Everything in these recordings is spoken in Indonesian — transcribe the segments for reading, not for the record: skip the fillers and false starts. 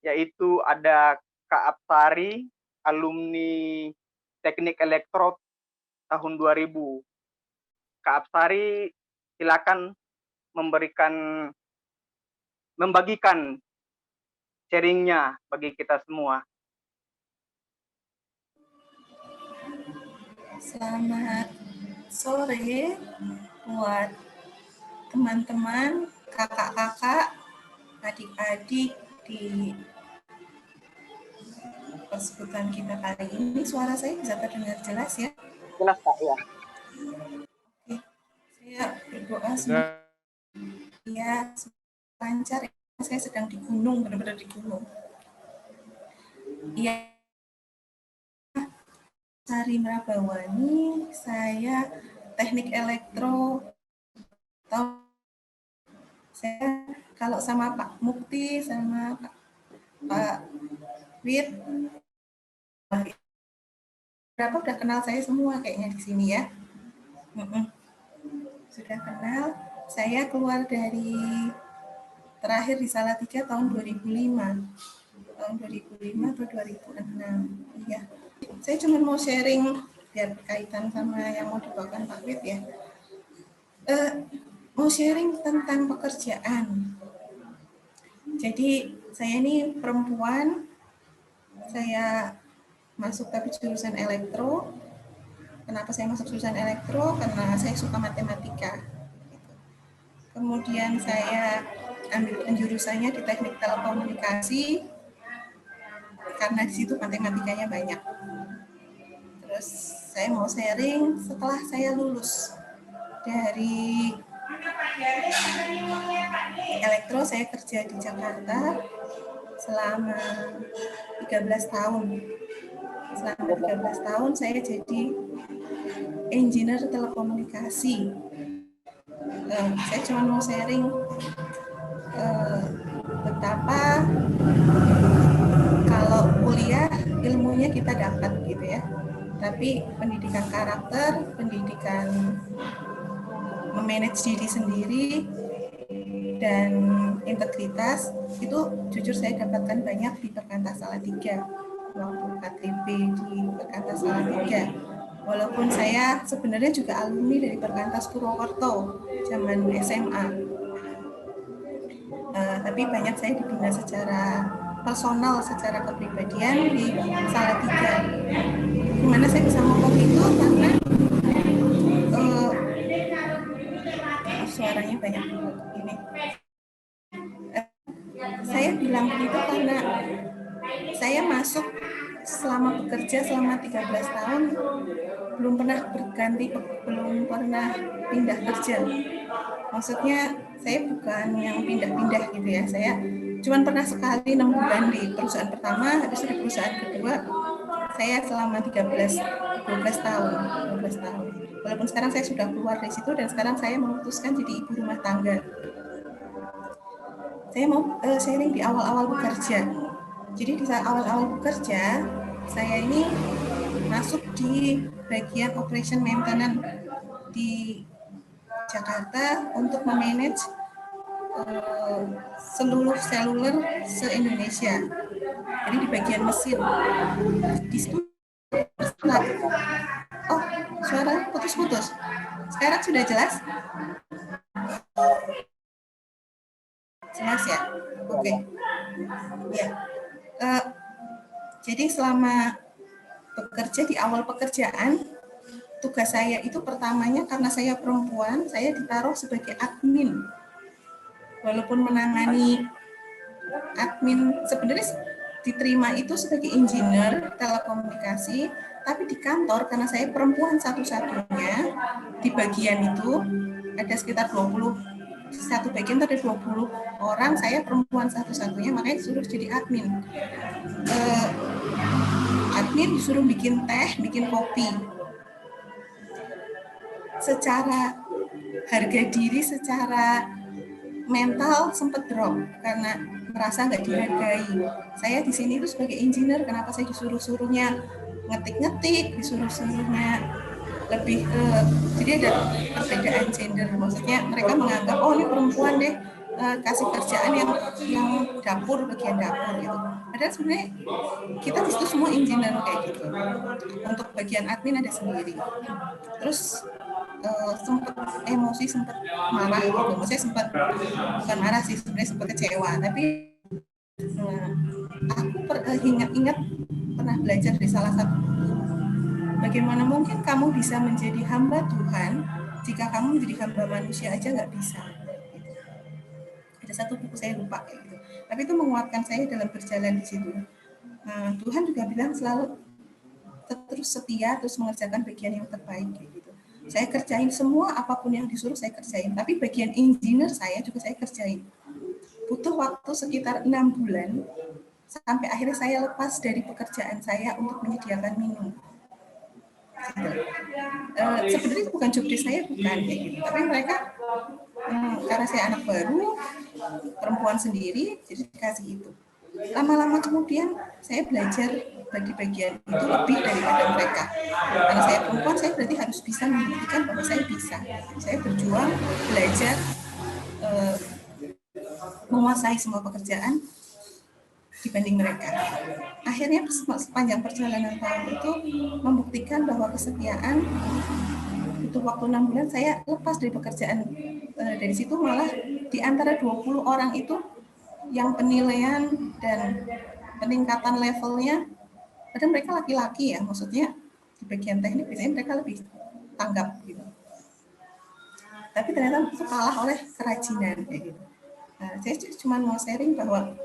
yaitu ada Kak Apsari, alumni Teknik Elektro tahun 2000. Kak Apsari, silakan membagikan sharingnya bagi kita semua. Selamat sore buat teman-teman, kakak-kakak, adik-adik di persekutuan kita kali ini. Suara saya bisa terdengar jelas ya? Jelas Kak, ya. Oke, saya berdoa semoga ya lancar. Saya sedang di gunung, benar-benar di gunung. Iya, Sari Merabawani, saya teknik elektro. Saya kalau sama Pak Mukti, sama Pak Wit, berapa udah kenal saya semua kayaknya di sini ya. Sudah kenal. Saya keluar dari terakhir di Salatiga tahun 2005. Tahun 2005 atau 2006. Iya. Saya cuma mau sharing biar berkaitan sama yang mau dibawakan Pak Wit ya. Mau sharing tentang pekerjaan. Jadi saya ini perempuan, saya masuk tapi jurusan elektro. Kenapa saya masuk jurusan elektro? Karena saya suka matematika. Kemudian saya ambil penjurusannya di teknik telekomunikasi, karena di situ matematikanya banyak. Terus saya mau sharing setelah saya lulus dari elektro, saya kerja di Jakarta selama 13 tahun. Selama 13 tahun saya jadi engineer telekomunikasi. Saya cuma mau sharing betapa kalau kuliah ilmunya kita dapat gitu ya, tapi pendidikan karakter, pendidikan memanage diri sendiri, dan integritas itu jujur saya dapatkan banyak di Perkantas Salatiga waktu KTP di Perkantas Salatiga. Walaupun saya sebenarnya juga alumni dari Perkantas Purwokerto zaman SMA, tapi banyak saya dibina secara personal, secara kepribadian di Salatiga. Gimana saya bisa ngomong itu karena suaranya banyak ini. Saya bilang begitu karena saya masuk selama bekerja selama 13 tahun belum pernah berganti, belum pernah pindah kerja. Maksudnya saya bukan yang pindah-pindah gitu ya. Saya cuma pernah sekali 6 bulan di perusahaan pertama, habis itu di perusahaan kedua saya selama 12 tahun. Walaupun sekarang saya sudah keluar dari situ dan sekarang saya memutuskan jadi ibu rumah tangga. Saya mau sharing di awal-awal bekerja. Jadi di saat awal-awal bekerja, saya ini masuk di bagian operation maintenance di Jakarta untuk memanage seluruh seluler se-Indonesia. Jadi di bagian mesin. Di situ oh, suara putus-putus. Sekarang sudah jelas? Jelas ya? Oke. Ya. Jadi selama bekerja, di awal pekerjaan, tugas saya itu pertamanya karena saya perempuan, saya ditaruh sebagai admin. Walaupun menangani admin, sebenarnya diterima itu sebagai engineer telekomunikasi, tapi di kantor karena saya perempuan satu-satunya di bagian itu ada sekitar 20, satu bagian ada 20 orang, saya perempuan satu-satunya, makanya disuruh jadi admin. Admin disuruh bikin teh, bikin kopi. Secara harga diri, secara mental sempat drop karena merasa nggak dihargai. Saya di sini itu sebagai engineer, kenapa saya disuruh-suruhnya ngetik-ngetik, disuruh-suruhnya lebih ke, jadi ada perbedaan gender. Maksudnya mereka menganggap, oh ini perempuan deh, kasih kerjaan yang dapur, bagian dapur gitu. Padahal sebenarnya kita di situ semua engineer kayak gitu. Untuk bagian admin ada sendiri. Terus sempat emosi, sempat marah gitu. Maksudnya sempat bukan marah sih, sebenarnya sempat kecewa. Tapi aku ingat-ingat pernah belajar di salah satu buku. Bagaimana mungkin kamu bisa menjadi hamba Tuhan jika kamu menjadi hamba manusia aja nggak bisa. Ada satu buku saya lupa kayak gitu. Tapi itu menguatkan saya dalam berjalan di situ. Tuhan juga bilang selalu terus setia, terus mengerjakan bagian yang terbaik kayak gitu. Saya kerjain semua apapun yang disuruh saya kerjain. Tapi bagian engineer saya juga saya kerjain. Butuh waktu sekitar 6 bulan sampai akhirnya saya lepas dari pekerjaan saya untuk menyediakan minum. Sebenarnya itu bukan job desk saya, bukan kayak gitu. Tapi mereka karena saya anak baru, perempuan sendiri, jadi dikasih itu. Lama-lama kemudian saya belajar bagi bagian itu lebih daripada mereka. Karena saya perempuan, saya berarti harus bisa membuktikan bahwa saya bisa. Saya berjuang, belajar, menguasai semua pekerjaan dibanding mereka. Akhirnya sepanjang perjalanan tahun itu membuktikan bahwa kesetiaan butuh waktu 6 bulan saya lepas dari pekerjaan. Dari situ malah di antara 20 orang itu yang penilaian dan peningkatan levelnya, padahal mereka laki-laki ya, maksudnya di bagian teknik biasanya mereka lebih tanggap gitu. Tapi ternyata itu kalah oleh kerajinan kayak gitu. Nah, saya cuma mau sharing bahwa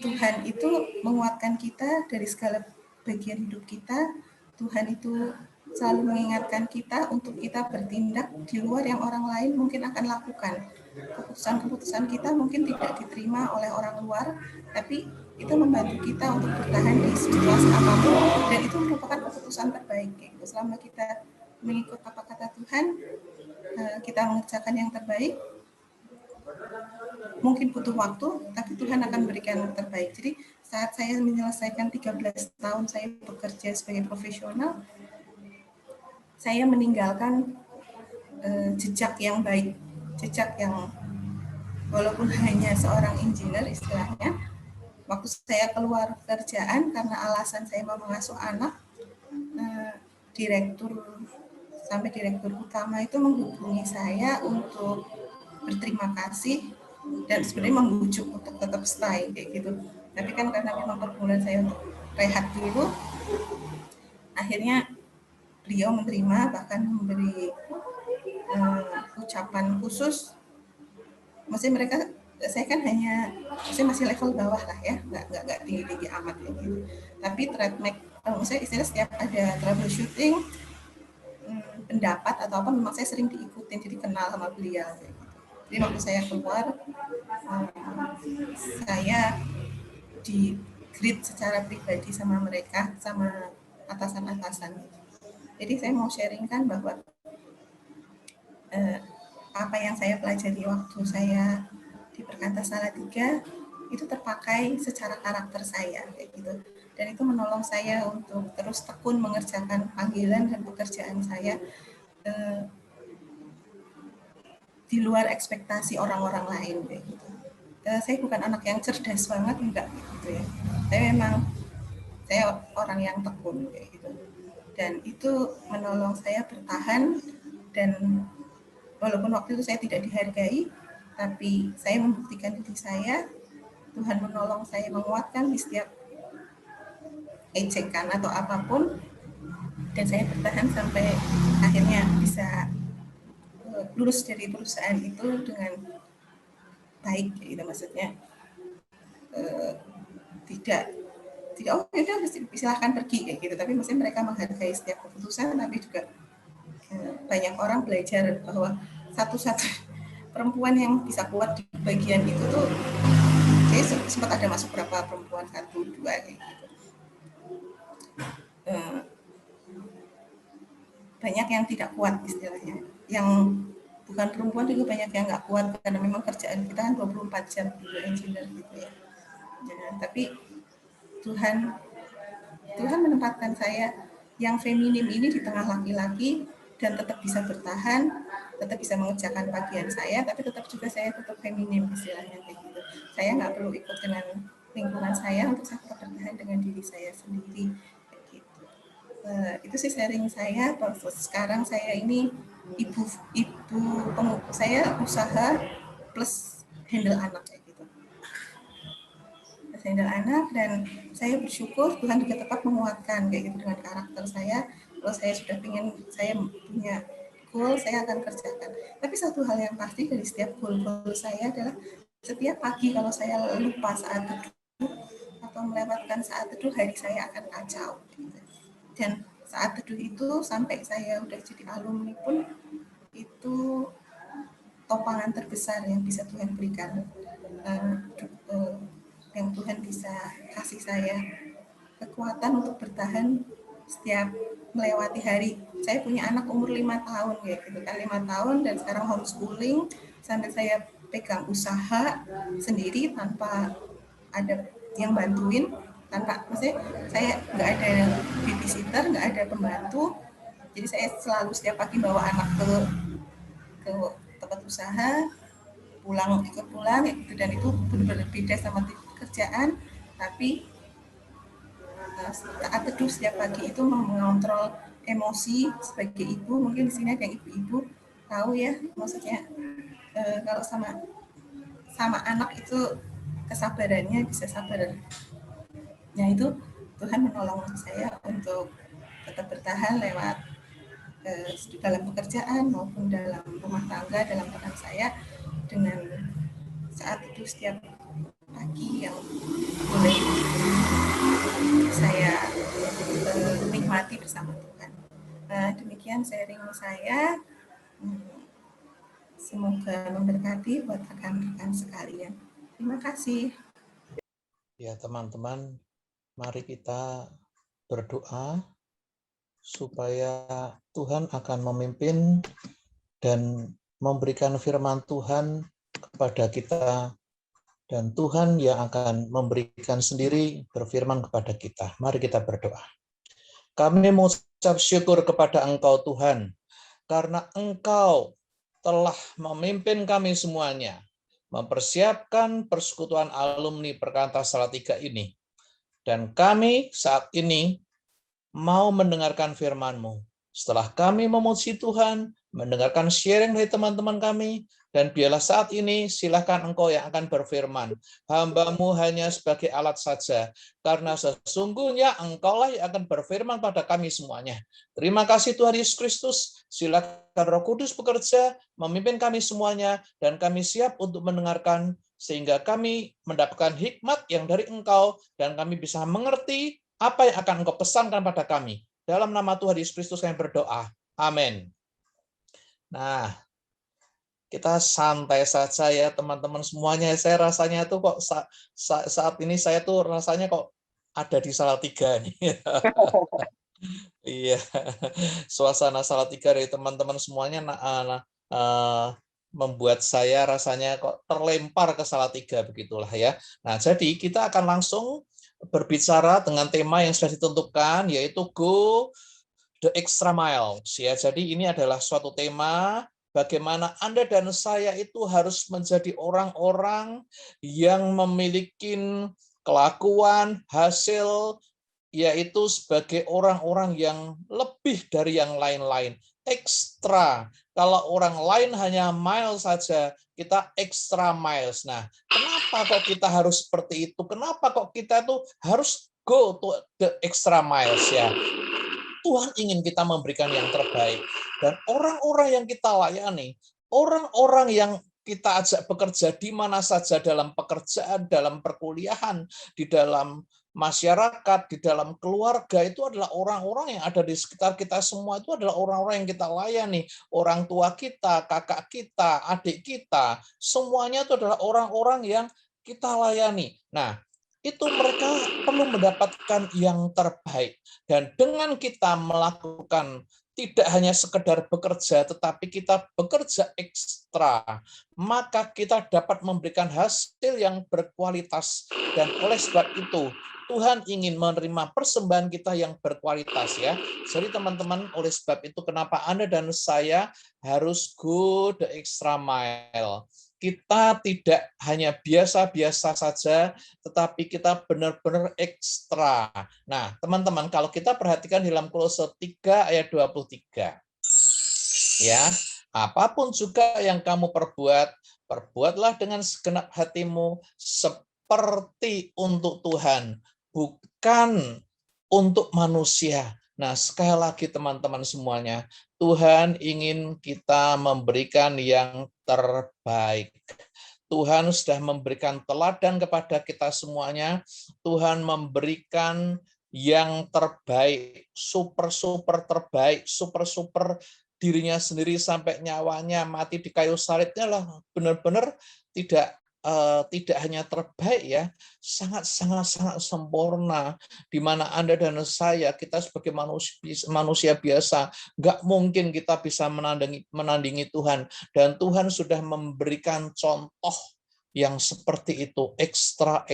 Tuhan itu menguatkan kita dari segala bagian hidup kita. Tuhan itu selalu mengingatkan kita untuk kita bertindak di luar yang orang lain mungkin akan lakukan. Keputusan-keputusan kita mungkin tidak diterima oleh orang luar, tapi itu membantu kita untuk bertahan di situasi apapun, dan itu merupakan keputusan terbaik. Selama kita mengikut apa kata Tuhan, kita mengerjakan yang terbaik. Mungkin butuh waktu, tapi Tuhan akan berikan yang terbaik. Jadi saat saya menyelesaikan 13 tahun saya bekerja sebagai profesional, saya meninggalkan jejak yang baik, jejak yang walaupun hanya seorang engineer istilahnya. Waktu saya keluar kerjaan karena alasan saya mau mengasuh anak, direktur sampai direktur utama itu menghubungi saya untuk berterima kasih dan sebenarnya membujuk untuk tetap stay kayak gitu. Tapi kan karena memang pergumulan saya untuk rehat dulu, akhirnya beliau menerima, bahkan memberi ucapan khusus. Maksudnya mereka, saya kan hanya, saya masih level bawah lah ya, nggak tinggi amat ya gitu. Tapi maksudnya istilah setiap ada troubleshooting, pendapat atau apa, memang saya sering diikutin, jadi kenal sama beliau kayak gitu. Jadi waktu saya keluar, saya di grid secara pribadi sama mereka, sama atasan-atasan. Jadi saya mau sharingkan bahwa apa yang saya pelajari waktu saya di Perkata Salatiga itu terpakai secara karakter saya kayak gitu, dan itu menolong saya untuk terus tekun mengerjakan panggilan dan pekerjaan saya di luar ekspektasi orang-orang lain kayak gitu. Saya bukan anak yang cerdas banget, enggak gitu ya. Saya memang saya orang yang tekun kayak gitu, dan itu menolong saya bertahan. Dan walaupun waktu itu saya tidak dihargai, tapi saya membuktikan diri saya. Tuhan menolong saya, menguatkan di setiap ejekan atau apapun, dan saya bertahan sampai akhirnya bisa lulus dari perusahaan itu dengan baik gitu. Maksudnya tidak oh ya silahkan pergi kayak gitu, tapi maksudnya mereka menghargai setiap keputusan. Tapi juga banyak orang belajar bahwa satu-satu perempuan yang bisa kuat di bagian itu tuh, saya sempat ada masuk berapa perempuan, 1-2 kayak gitu. Banyak yang tidak kuat istilahnya, yang bukan perempuan juga banyak yang nggak kuat karena memang kerjaan kita kan 24 jam juga engineer gitu ya. Tapi Tuhan menempatkan saya yang feminim ini di tengah laki-laki, dan tetap bisa bertahan, tetap bisa mengerjakan bagian saya, tapi tetap juga saya tetap feminim istilahnya kayak gitu. Saya nggak perlu ikut dengan lingkungan saya untuk saya tetap bertahan dengan diri saya sendiri kayak gitu. Itu sih sharing saya. Sekarang saya ini ibu saya usaha plus handle anak kayak gitu. Handle anak, dan saya bersyukur Tuhan juga tetap menguatkan kayak gitu dengan karakter saya. Kalau saya sudah saya punya goal, saya akan kerjakan. Tapi satu hal yang pasti dari setiap goal saya adalah setiap pagi kalau saya lupa saat teduh atau melewatkan saat teduh, hari saya akan kacau. Dan saat teduh itu sampai saya udah jadi alumni pun itu topangan terbesar yang bisa Tuhan berikan, yang Tuhan bisa kasih saya kekuatan untuk bertahan setiap melewati hari. Saya punya anak umur 5 tahun ya gitu kan, 5 tahun, dan sekarang homeschooling sambil saya pegang usaha sendiri tanpa ada yang bantuin, maksudnya saya nggak ada babysitter, nggak ada pembantu, jadi saya selalu setiap pagi bawa anak ke tempat usaha, ikut pulang gitu, dan itu benar-benar beda sama kerjaan. Tapi saat teduh setiap pagi itu mengontrol emosi sebagai ibu. Mungkin di sini ada ibu-ibu tahu ya, maksudnya kalau sama anak itu kesabarannya bisa sabar. Nah itu Tuhan menolong saya untuk tetap bertahan lewat dalam pekerjaan maupun dalam rumah tangga, dalam peran saya, dengan saat itu setiap pagi yang boleh saya nikmati bersama Tuhan. Demikian sharing saya. Semoga memberkati buat rekan-rekan sekalian. Terima kasih. Ya teman-teman, mari kita berdoa supaya Tuhan akan memimpin dan memberikan firman Tuhan kepada kita, dan Tuhan yang akan memberikan sendiri berfirman kepada kita. Mari kita berdoa. Kami mengucap syukur kepada Engkau Tuhan, karena Engkau telah memimpin kami semuanya, mempersiapkan persekutuan alumni Perkanta Salatiga ini. Dan kami saat ini mau mendengarkan firman-Mu. Setelah kami memuji Tuhan, mendengarkan sharing dari teman-teman kami, dan biarlah saat ini silakan Engkau yang akan berfirman. Hamba-Mu hanya sebagai alat saja, karena sesungguhnya Engkaulah yang akan berfirman pada kami semuanya. Terima kasih Tuhan Yesus Kristus. Silakan Roh Kudus bekerja, memimpin kami semuanya, dan kami siap untuk mendengarkan, sehingga kami mendapatkan hikmat yang dari Engkau, dan kami bisa mengerti apa yang akan Engkau pesankan pada kami. Dalam nama Tuhan Yesus Kristus kami berdoa. Amin. Nah, kita santai saja ya teman-teman semuanya. Saya rasanya tuh kok saat ini saya tuh rasanya kok ada di Salatiga nih. Iya, suasana Salatiga dari teman-teman semuanya membuat saya rasanya kok terlempar ke Salatiga, begitulah ya. Nah, jadi kita akan langsung berbicara dengan tema yang sudah ditentukan, yaitu Go the Extra Mile. Ya, jadi ini adalah suatu tema bagaimana Anda dan saya itu harus menjadi orang-orang yang memiliki kelakuan, hasil, yaitu sebagai orang-orang yang lebih dari yang lain-lain, ekstra. Kalau orang lain hanya mile saja, kita extra miles. Nah, kenapa kok kita harus seperti itu? Kenapa kok kita tuh harus go to the extra miles ya? Tuhan ingin kita memberikan yang terbaik. Dan orang-orang yang kita layani, orang-orang yang kita ajak bekerja di mana saja, dalam pekerjaan, dalam perkuliahan, di dalam masyarakat, di dalam keluarga, itu adalah orang-orang yang ada di sekitar kita semua. Itu adalah orang-orang yang kita layani. Orang tua kita, kakak kita, adik kita, semuanya itu adalah orang-orang yang kita layani. Nah, itu mereka perlu mendapatkan yang terbaik. Dan dengan kita melakukan tidak hanya sekedar bekerja, tetapi kita bekerja ekstra, maka kita dapat memberikan hasil yang berkualitas. Dan oleh sebab itu, Tuhan ingin menerima persembahan kita yang berkualitas, ya. Jadi teman-teman, oleh sebab itu kenapa Anda dan saya harus go the extra mile. Kita tidak hanya biasa-biasa saja, tetapi kita benar-benar ekstra. Nah, teman-teman, kalau kita perhatikan dalam Kolose 3 ayat 23, ya, apapun juga yang kamu perbuat, perbuatlah dengan segenap hatimu seperti untuk Tuhan, bukan untuk manusia. Nah, sekali lagi teman-teman semuanya, Tuhan ingin kita memberikan yang terbaik. Tuhan sudah memberikan teladan kepada kita semuanya. Tuhan memberikan yang terbaik, super terbaik, super dirinya sendiri sampai nyawanya mati di kayu salibnya lah, benar-benar tidak hanya terbaik, ya, sangat sempurna, di mana Anda dan saya, kita sebagai manusia biasa, nggak mungkin kita bisa menandingi Tuhan, dan Tuhan sudah memberikan contoh yang seperti itu, extra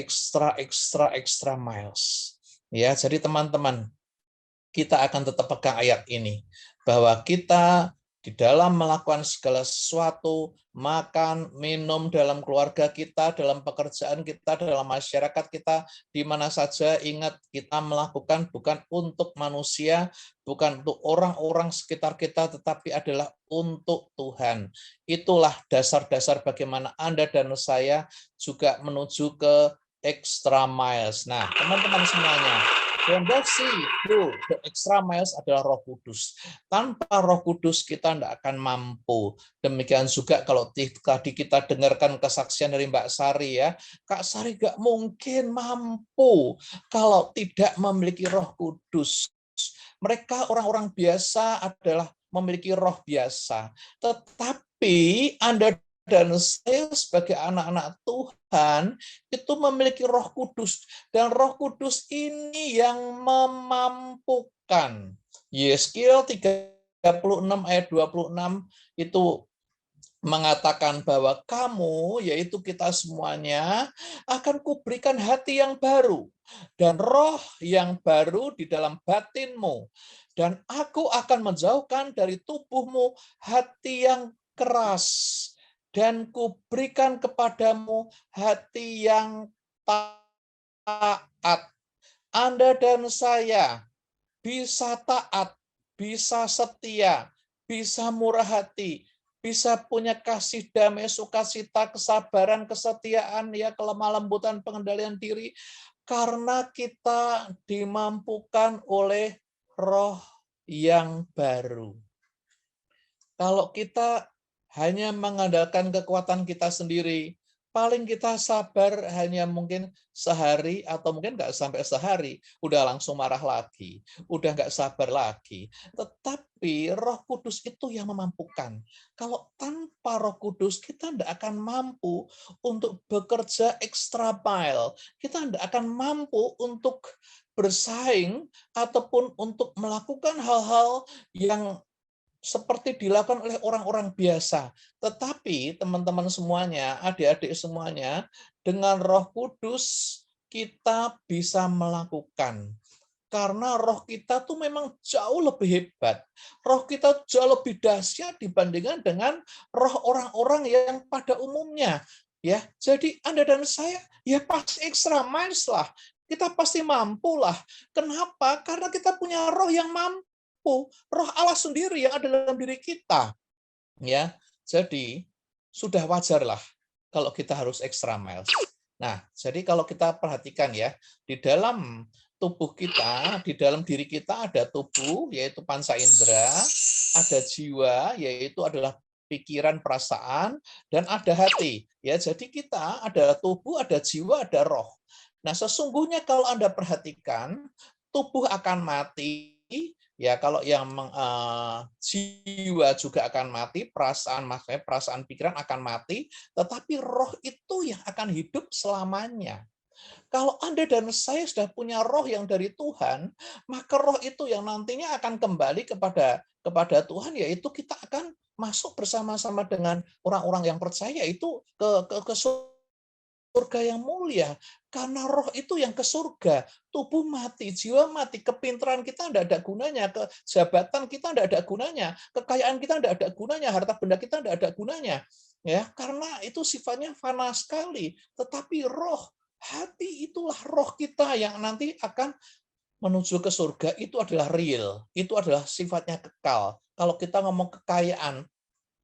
miles. Ya, jadi teman-teman, kita akan tetap pegang ayat ini, bahwa kita di dalam melakukan segala sesuatu, makan, minum dalam keluarga kita, dalam pekerjaan kita, dalam masyarakat kita, di mana saja, ingat kita melakukan bukan untuk manusia, bukan untuk orang-orang sekitar kita, tetapi adalah untuk Tuhan. Itulah dasar-dasar bagaimana Anda dan saya juga menuju ke extra miles. Nah, teman-teman semuanya, fondasi the extra miles adalah Roh Kudus. Tanpa Roh Kudus kita tidak akan mampu. Demikian juga kalau tadi kita dengarkan kesaksian dari Mbak Sari, ya, Kak Sari nggak mungkin mampu kalau tidak memiliki Roh Kudus. Mereka orang-orang biasa adalah memiliki roh biasa. Tetapi Anda dan saya sebagai anak-anak Tuhan itu memiliki Roh Kudus, dan Roh Kudus ini yang memampukan. Yeskiel 36 ayat 26 itu mengatakan bahwa kamu, yaitu kita semuanya, akan kuberikan hati yang baru dan roh yang baru di dalam batinmu, dan aku akan menjauhkan dari tubuhmu hati yang keras, dan kuberikan kepadamu hati yang taat. Anda dan saya bisa taat, bisa setia, bisa murah hati, bisa punya kasih damai, sukacita, kesabaran, kesetiaan, ya, kelemah lembutan, pengendalian diri, karena kita dimampukan oleh roh yang baru. Kalau kita hanya mengandalkan kekuatan kita sendiri, paling kita sabar hanya mungkin sehari, atau mungkin nggak sampai sehari, udah langsung marah lagi, udah nggak sabar lagi. Tetapi Roh Kudus itu yang memampukan. Kalau tanpa Roh Kudus, kita tidak akan mampu untuk bekerja extra mile. Kita tidak akan mampu untuk bersaing ataupun untuk melakukan hal-hal yang seperti dilakukan oleh orang-orang biasa. Tetapi teman-teman semuanya, adik-adik semuanya, dengan Roh Kudus kita bisa melakukan. Karena roh kita tuh memang jauh lebih hebat. Roh kita jauh lebih dahsyat dibandingkan dengan roh orang-orang yang pada umumnya. Ya, jadi Anda dan saya ya pasti extra miles lah. Kita pasti mampu lah. Kenapa? Karena kita punya roh yang mampu. Roh Allah sendiri yang ada dalam diri kita. Ya, jadi sudah wajar lah kalau kita harus extra miles. Nah, jadi kalau kita perhatikan, ya, di dalam tubuh kita, di dalam diri kita ada tubuh, yaitu panca indera, ada jiwa, yaitu adalah pikiran, perasaan, dan ada hati. Ya, jadi kita ada tubuh, ada jiwa, ada roh. Nah, sesungguhnya kalau Anda perhatikan, tubuh akan mati. Ya, kalau yang jiwa juga akan mati, perasaan pikiran akan mati, tetapi roh itu yang akan hidup selamanya. Kalau Anda dan saya sudah punya roh yang dari Tuhan, maka roh itu yang nantinya akan kembali kepada Tuhan, yaitu kita akan masuk bersama-sama dengan orang-orang yang percaya itu ke surga yang mulia. Karena roh itu yang ke surga. Tubuh mati, jiwa mati, kepintaran kita tidak ada gunanya, kejabatan kita tidak ada gunanya, kekayaan kita tidak ada gunanya, harta benda kita tidak ada gunanya. Ya, karena itu sifatnya fana sekali. Tetapi roh, hati itulah roh kita yang nanti akan menuju ke surga, itu adalah real, itu adalah sifatnya kekal. Kalau kita ngomong kekayaan,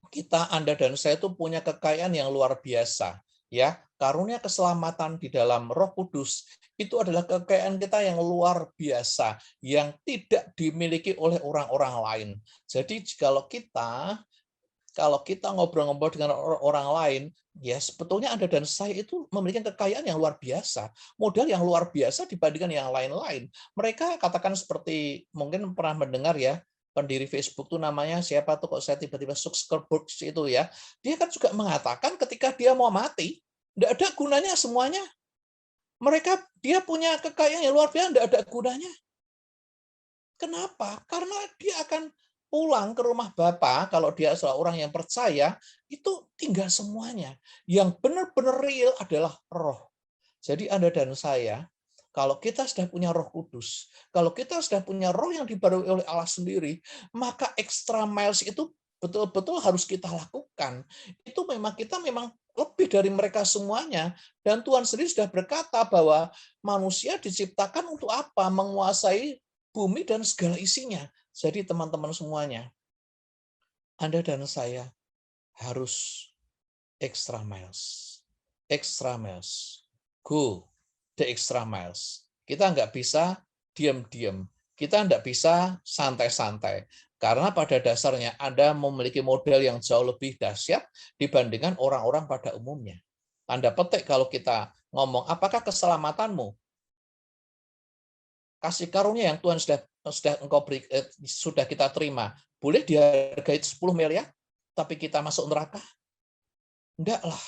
kita, Anda dan saya itu punya kekayaan yang luar biasa. Ya, karunia keselamatan di dalam Roh Kudus itu adalah kekayaan kita yang luar biasa, yang tidak dimiliki oleh orang-orang lain. Jadi kalau kita ngobrol-ngobrol dengan orang lain, ya sebetulnya Anda dan saya itu memiliki kekayaan yang luar biasa, modal yang luar biasa dibandingkan yang lain-lain. Mereka katakan seperti, mungkin pernah mendengar ya, pendiri Facebook itu namanya siapa tuh, kok saya tiba-tiba Zuckerberg itu ya, dia kan juga mengatakan ketika dia mau mati, tidak ada gunanya semuanya. Dia punya kekayaan yang luar biasa, tidak ada gunanya. Kenapa? Karena dia akan pulang ke rumah Bapa, kalau dia seorang yang percaya, itu tinggal semuanya. Yang benar-benar real adalah roh. Jadi Anda dan saya, kalau kita sudah punya Roh Kudus, kalau kita sudah punya roh yang dibarui oleh Allah sendiri, maka extra miles itu betul-betul harus kita lakukan. Itu kita memang lebih dari mereka semuanya. Dan Tuhan sendiri sudah berkata bahwa manusia diciptakan untuk apa? Menguasai bumi dan segala isinya. Jadi teman-teman semuanya, Anda dan saya harus extra miles. Extra miles. Go the extra miles. Kita nggak bisa diam-diam. Kita nggak bisa santai-santai. Karena pada dasarnya Anda memiliki modal yang jauh lebih dahsyat dibandingkan orang-orang pada umumnya. Tanda petik kalau kita ngomong, apakah keselamatanmu, kasih karunia yang Tuhan sudah kita terima, boleh dihargai 10 miliar, tapi kita masuk neraka? Enggak lah.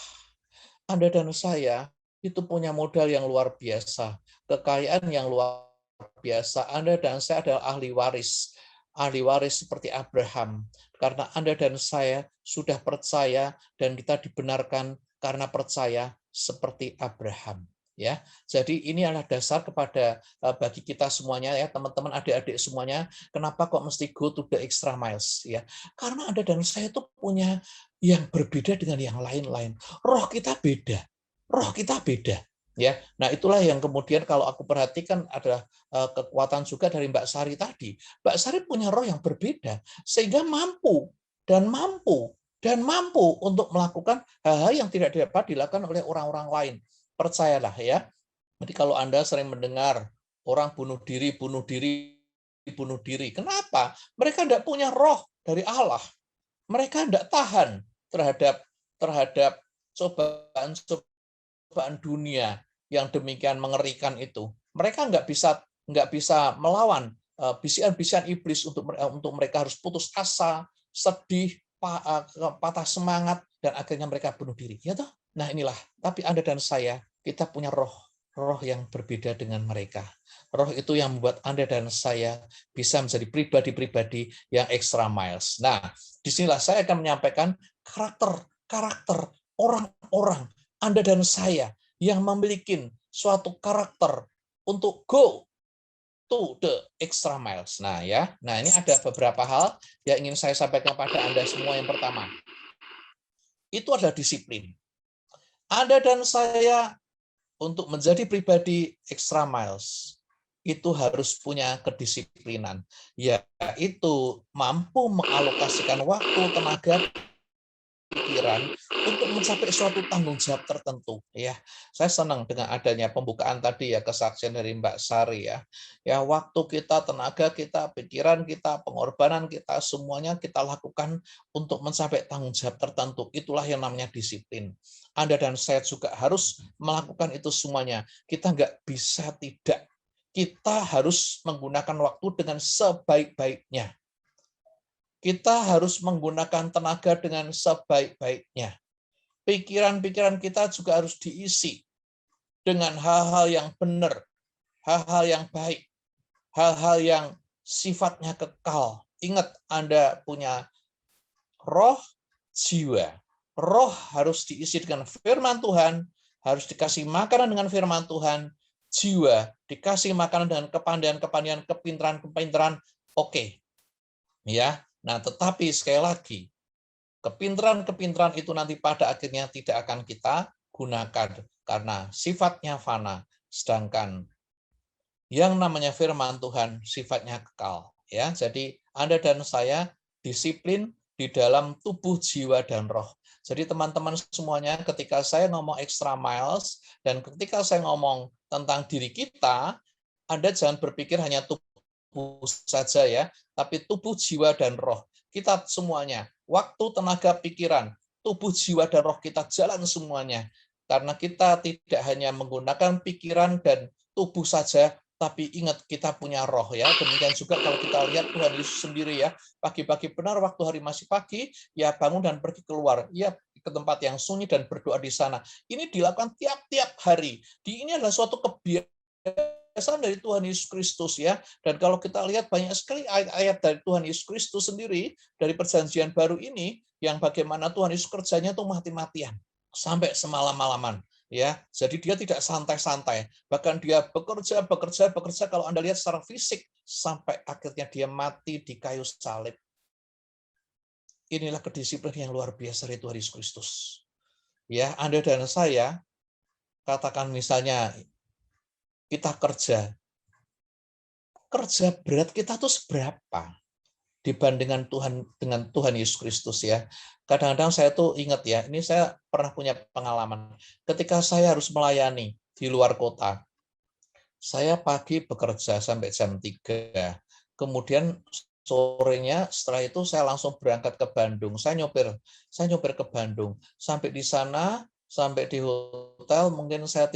Anda dan saya itu punya modal yang luar biasa, kekayaan yang luar biasa. Anda dan saya adalah ahli waris seperti Abraham. Karena Anda dan saya sudah percaya dan kita dibenarkan karena percaya seperti Abraham. Ya, jadi ini adalah dasar kepada bagi kita semuanya ya, teman-teman, adik-adik semuanya. Kenapa kok mesti go to the extra miles ya? Karena Anda dan saya itu punya yang berbeda dengan yang lain-lain. Roh kita beda, ya. Nah, itulah yang kemudian kalau aku perhatikan adalah kekuatan juga dari Mbak Sari tadi. Mbak Sari punya roh yang berbeda sehingga mampu untuk melakukan hal-hal yang tidak dapat dilakukan oleh orang-orang lain. Percayalah ya. Jadi kalau Anda sering mendengar orang bunuh diri. Kenapa? Mereka tidak punya roh dari Allah. Mereka tidak tahan terhadap cobaan dunia yang demikian mengerikan itu. Mereka nggak bisa melawan bisikan-bisikan iblis untuk mereka harus putus asa, sedih, patah semangat, dan akhirnya mereka bunuh diri. Ya toh? Nah inilah. Tapi Anda dan saya, kita punya roh yang berbeda dengan mereka. Roh itu yang membuat Anda dan saya bisa menjadi pribadi-pribadi yang extra miles. Nah, disinilah saya akan menyampaikan karakter orang-orang Anda dan saya yang memiliki suatu karakter untuk go to the extra miles. Nah ya, ini ada beberapa hal yang ingin saya sampaikan kepada Anda semua. Yang pertama, itu adalah disiplin. Anda dan saya untuk menjadi pribadi extra miles itu harus punya kedisiplinan, yaitu mampu mengalokasikan waktu, tenaga, pikiran untuk mencapai suatu tanggung jawab tertentu. Ya, saya senang dengan adanya pembukaan tadi ya, kesaksian dari Mbak Sari ya. Ya, waktu kita, tenaga kita, pikiran kita, pengorbanan kita, semuanya kita lakukan untuk mencapai tanggung jawab tertentu. Itulah yang namanya disiplin. Anda dan saya juga harus melakukan itu semuanya. Kita nggak bisa tidak. Kita harus menggunakan waktu dengan sebaik-baiknya. Kita harus menggunakan tenaga dengan sebaik-baiknya. Pikiran-pikiran kita juga harus diisi dengan hal-hal yang benar, hal-hal yang baik, hal-hal yang sifatnya kekal. Ingat, Anda punya roh, jiwa. Roh harus diisi dengan firman Tuhan, harus dikasih makanan dengan firman Tuhan. Jiwa dikasih makanan dengan kepandaian-kepandaian, kepintaran-kepintaran. Oke. Ya. Nah, tetapi sekali lagi, kepintaran-kepintaran itu nanti pada akhirnya tidak akan kita gunakan karena sifatnya fana, sedangkan yang namanya firman Tuhan sifatnya kekal. Ya, jadi Anda dan saya disiplin di dalam tubuh, jiwa, dan roh. Jadi teman-teman semuanya, ketika saya ngomong extra miles dan ketika saya ngomong tentang diri kita, Anda jangan berpikir hanya tubuh saja ya, tapi tubuh, jiwa, dan roh. Kita semuanya, waktu, tenaga, pikiran, tubuh, jiwa, dan roh kita jalan semuanya. Karena kita tidak hanya menggunakan pikiran dan tubuh saja, tapi ingat kita punya roh ya. Demikian juga kalau kita lihat Tuhan Yesus sendiri ya, pagi-pagi benar waktu hari masih pagi, ya bangun dan pergi keluar, ya ke tempat yang sunyi dan berdoa di sana. Ini dilakukan tiap-tiap hari. Ini adalah suatu kebiasaan dari Tuhan Yesus Kristus ya. Dan kalau kita lihat banyak sekali ayat-ayat dari Tuhan Yesus Kristus sendiri dari perjanjian baru ini yang bagaimana Tuhan Yesus kerjanya itu mati-matian sampai semalam-malaman. Ya, jadi dia tidak santai-santai. Bahkan dia bekerja kalau Anda lihat secara fisik sampai akhirnya dia mati di kayu salib. Inilah kedisiplinan yang luar biasa dari Tuhan Yesus Kristus. Ya, Anda dan saya katakan misalnya kita kerja berat kita tuh seberapa dibandingkan dengan Tuhan Yesus Kristus ya. Kadang-kadang saya tuh ingat ya, ini saya pernah punya pengalaman. Ketika saya harus melayani di luar kota, saya pagi bekerja sampai jam 3. Kemudian sorenya setelah itu saya langsung berangkat ke Bandung. Saya nyopir ke Bandung. Sampai di sana, sampai di hotel, mungkin saya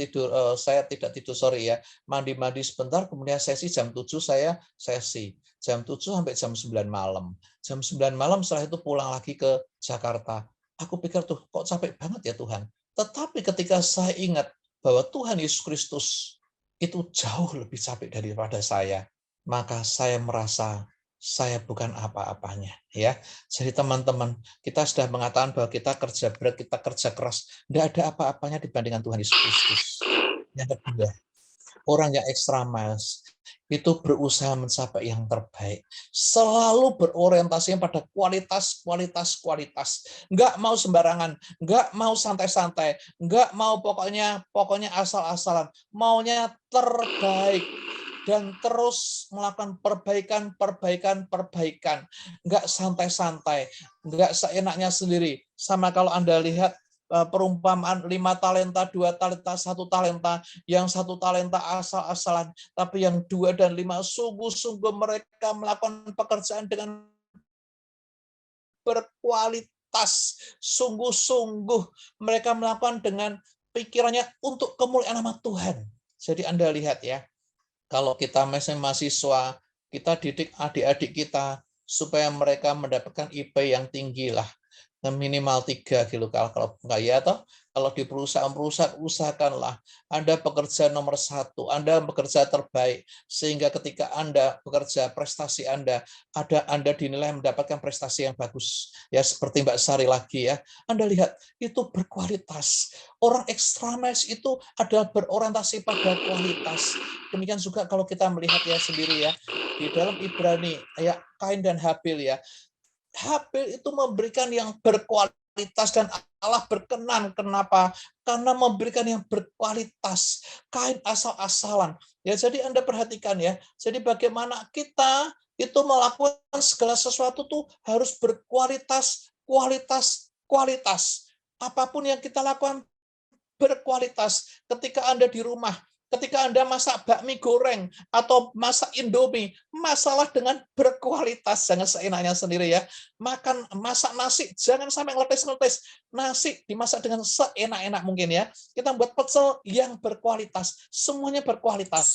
tidak tidur, sorry ya, mandi-mandi sebentar, kemudian sesi jam 7 saya sesi. Jam 7 sampai jam 9 malam. Jam 9 malam setelah itu pulang lagi ke Jakarta. Aku pikir tuh, kok capek banget ya Tuhan. Tetapi ketika saya ingat bahwa Tuhan Yesus Kristus itu jauh lebih capek daripada saya, maka saya merasa saya bukan apa-apanya. Ya, jadi teman-teman, kita sudah mengatakan bahwa kita kerja berat, kita kerja keras, tidak ada apa-apanya dibandingkan Tuhan Yesus Kristus. Yang kedua, orang yang extra miles itu berusaha mencapai yang terbaik, selalu berorientasi pada kualitas. Nggak mau sembarangan, nggak mau santai-santai, nggak mau pokoknya asal-asalan, maunya terbaik dan terus melakukan perbaikan, nggak santai-santai, nggak seenaknya sendiri. Sama kalau Anda lihat perumpamaan 5 talenta, 2 talenta, 1 talenta, yang 1 talenta asal-asalan, tapi yang 2 dan 5 sungguh-sungguh mereka melakukan pekerjaan dengan berkualitas, sungguh-sungguh mereka melakukan dengan pikirannya untuk kemuliaan nama Tuhan. Jadi Anda lihat ya, kalau kita mahasiswa, kita didik adik-adik kita supaya mereka mendapatkan IP yang tinggi lah. Minimal 3 gitu kalau enggak ya toh, kalau di perusahaan usahakanlah Anda bekerja nomor 1, Anda bekerja terbaik sehingga ketika Anda bekerja prestasi Anda dinilai mendapatkan prestasi yang bagus ya, seperti Mbak Sari lagi ya. Anda lihat itu berkualitas. Orang ekstremis itu adalah berorientasi pada kualitas. Demikian juga kalau kita melihat ya sendiri ya di dalam Ibrani ya, Kain dan Habil ya. Habil itu memberikan yang berkualitas dan Allah berkenan. Kenapa? Karena memberikan yang berkualitas. Kain asal-asalan. Ya, jadi Anda perhatikan ya. Jadi bagaimana kita itu melakukan segala sesuatu tuh harus berkualitas, kualitas. Apapun yang kita lakukan berkualitas. Ketika Anda di rumah, ketika Anda masak bakmi goreng atau masak Indomie, masalah dengan berkualitas, jangan seenaknya sendiri ya. Masak nasi, jangan sampai ngeletes-ngeletes. Nasi dimasak dengan seenak-enak mungkin ya. Kita buat pecel yang berkualitas, semuanya berkualitas.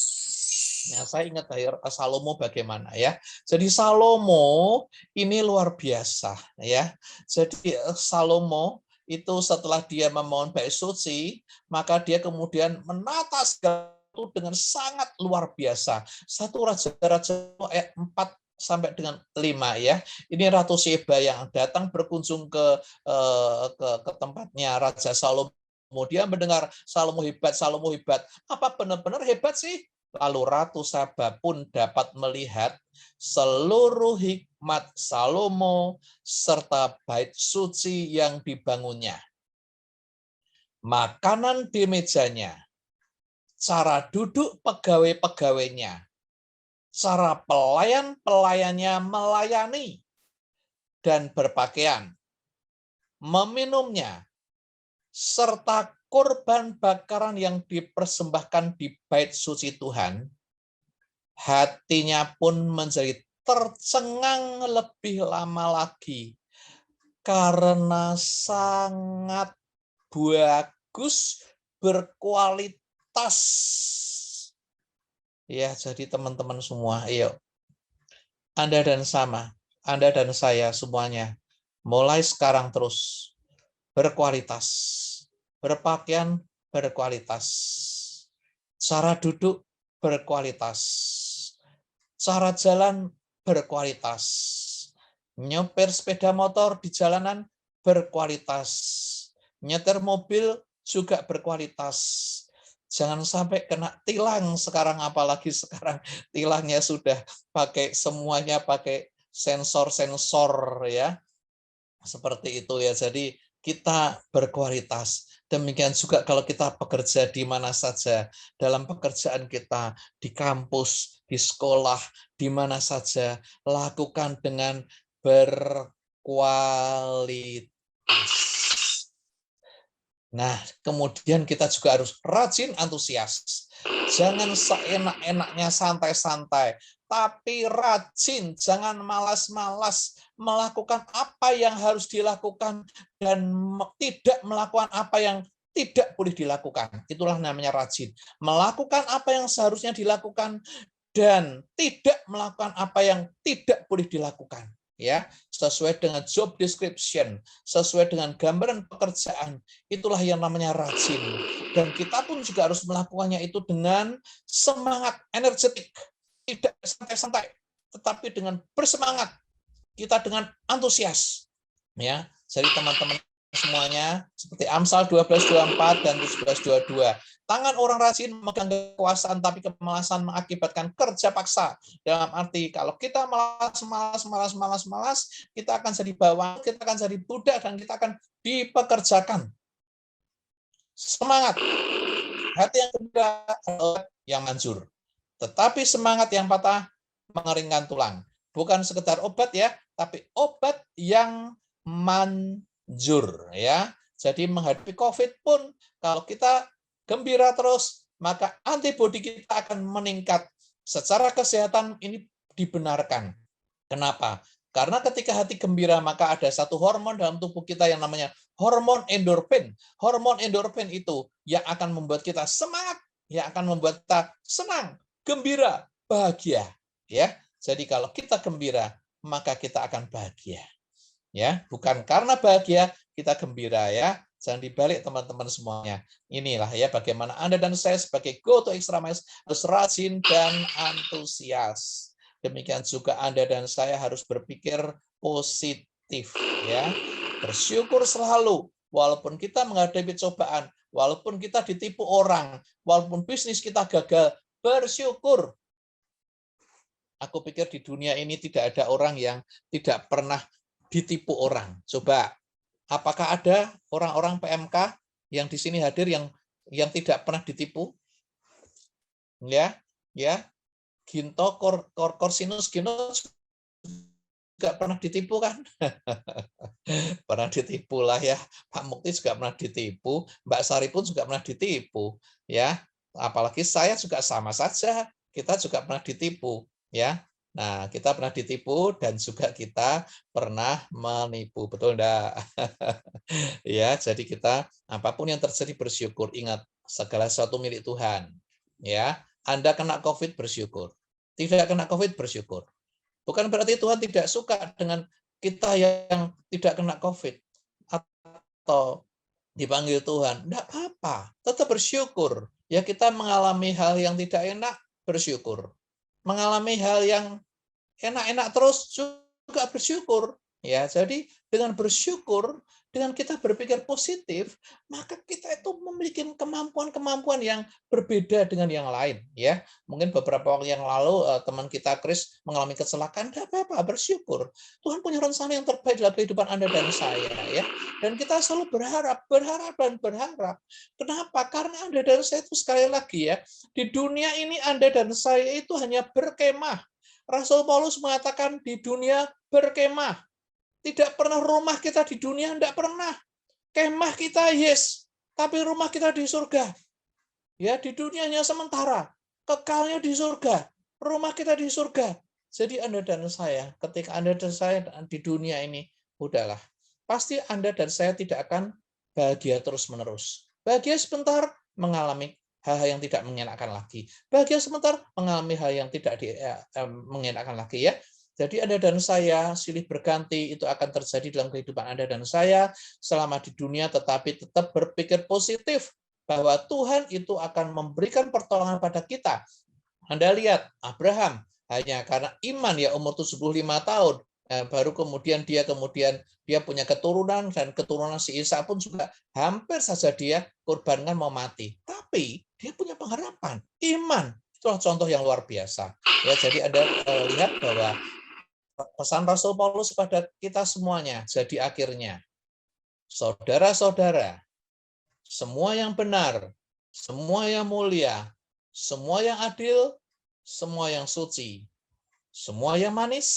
Nah, saya ingat Salomo bagaimana ya. Jadi Salomo ini luar biasa ya. Jadi Salomo itu setelah dia memohon bait suci, maka dia kemudian menata segala sesuatu dengan sangat luar biasa. 1 Raja-Raja ayat 4 sampai dengan 5 ya. Ini Ratu Sheba yang datang berkunjung ke tempatnya Raja Salomo. Dia mendengar Salomo hebat, Salomo hebat. Apa benar-benar hebat sih? Lalu Ratu Saba pun dapat melihat seluruh hikmat Salomo serta bait suci yang dibangunnya. Makanan di mejanya, cara duduk pegawai-pegawainya, cara pelayan-pelayannya melayani dan berpakaian, meminumnya, serta korban bakaran yang dipersembahkan di bait suci Tuhan, hatinya pun menjadi tercengang lebih lama lagi karena sangat bagus, berkualitas. Ya, jadi teman-teman semua, ayo. Anda dan saya semuanya, mulai sekarang terus berkualitas. Berpakaian berkualitas. Cara duduk berkualitas. Cara jalan berkualitas. Nyopir sepeda motor di jalanan berkualitas. Nyetir mobil juga berkualitas. Jangan sampai kena tilang sekarang, apalagi sekarang tilangnya sudah semuanya pakai sensor-sensor ya. Seperti itu ya. Jadi kita berkualitas. Demikian juga kalau kita bekerja di mana saja, dalam pekerjaan kita, di kampus, di sekolah, di mana saja, lakukan dengan berkualitas. Nah, kemudian kita juga harus rajin antusias. Jangan seenak-enaknya santai-santai, tapi rajin, jangan malas-malas melakukan apa yang harus dilakukan dan tidak melakukan apa yang tidak boleh dilakukan. Itulah namanya rajin. Melakukan apa yang seharusnya dilakukan dan tidak melakukan apa yang tidak boleh dilakukan. Ya, sesuai dengan job description, sesuai dengan gambaran pekerjaan, itulah yang namanya rajin. Dan kita pun juga harus melakukannya itu dengan semangat, energetik, tidak santai-santai, tetapi dengan bersemangat, kita dengan antusias. Ya, jadi teman-teman semuanya, seperti Amsal 12:24 dan 17:22. Tangan orang rajin memegang kekuasaan, tapi kemalasan mengakibatkan kerja paksa. Dalam arti, kalau kita malas, kita akan jadi bawang, kita akan jadi budak, dan kita akan dipekerjakan. Semangat. Hati yang gembira, yang manjur. Tetapi semangat yang patah mengeringkan tulang. Bukan sekedar obat ya, tapi obat yang manjur ya. Jadi menghadapi COVID pun kalau kita gembira terus, maka antibodi kita akan meningkat. Secara kesehatan ini dibenarkan. Kenapa? Karena ketika hati gembira, maka ada satu hormon dalam tubuh kita yang namanya hormon endorfin. Hormon endorfin itu yang akan membuat kita semangat, yang akan membuat kita senang, gembira, bahagia. Ya, jadi kalau kita gembira, maka kita akan bahagia. Ya, bukan karena bahagia kita gembira ya. Jangan dibalik teman-teman semuanya. Inilah ya bagaimana Anda dan saya sebagai Go to Extra Miles harus rajin dan antusias. Demikian juga Anda dan saya harus berpikir positif ya. Bersyukur selalu walaupun kita menghadapi cobaan, walaupun kita ditipu orang, walaupun bisnis kita gagal, bersyukur. Aku pikir di dunia ini tidak ada orang yang tidak pernah ditipu orang. Coba, apakah ada orang-orang PMK yang di sini hadir yang tidak pernah ditipu? Ya, ya. Ginto Korsinus Ginto juga pernah ditipu kan? Pernah ditipu lah ya. Pak Mukti juga pernah ditipu, Mbak Sari pun juga pernah ditipu, ya. Apalagi saya juga sama saja, kita juga pernah ditipu, ya. Nah, kita pernah ditipu dan juga kita pernah menipu, betul enggak? Ya, jadi kita apapun yang terjadi bersyukur. Ingat, segala sesuatu milik Tuhan. Ya, Anda kena COVID bersyukur. Tidak kena COVID bersyukur. Bukan berarti Tuhan tidak suka dengan kita yang tidak kena COVID. atau dipanggil Tuhan, enggak apa-apa, tetap bersyukur. Ya, kita mengalami hal yang tidak enak, bersyukur. Mengalami hal yang enak-enak terus juga bersyukur. Ya, jadi dengan bersyukur, dengan kita berpikir positif, maka kita itu memiliki kemampuan-kemampuan yang berbeda dengan yang lain. Ya, mungkin beberapa waktu yang lalu teman kita Chris mengalami kecelakaan, tidak apa-apa, bersyukur. Tuhan punya rencana yang terbaik dalam kehidupan Anda dan saya. Ya, dan kita selalu berharap. Kenapa? Karena Anda dan saya itu sekali lagi ya, di dunia ini Anda dan saya itu hanya berkemah. Rasul Paulus mengatakan di dunia berkemah. Tidak pernah rumah kita di dunia, tidak pernah. Kemah kita, yes. Tapi rumah kita di surga. Ya, di dunianya sementara. Kekalnya di surga. Rumah kita di surga. Jadi Anda dan saya, ketika Anda dan saya di dunia ini, udahlah. Pasti Anda dan saya tidak akan bahagia terus-menerus. Bahagia sebentar, mengalami hal-hal yang tidak mengenakan lagi. Bahagia sebentar, mengalami hal yang tidak mengenakan lagi, ya. Jadi Anda dan saya silih berganti, itu akan terjadi dalam kehidupan Anda dan saya selama di dunia, tetapi tetap berpikir positif bahwa Tuhan itu akan memberikan pertolongan pada kita. Anda lihat, Abraham hanya karena iman ya umur 75 tahun, baru kemudian dia punya keturunan, dan keturunan si Ishak pun juga hampir saja dia korbankan mau mati. Tapi dia punya pengharapan, iman. Itulah contoh yang luar biasa. Ya, jadi Anda lihat bahwa pesan Rasul Paulus pada kita semuanya, jadi akhirnya, saudara-saudara, semua yang benar, semua yang mulia, semua yang adil, semua yang suci, semua yang manis,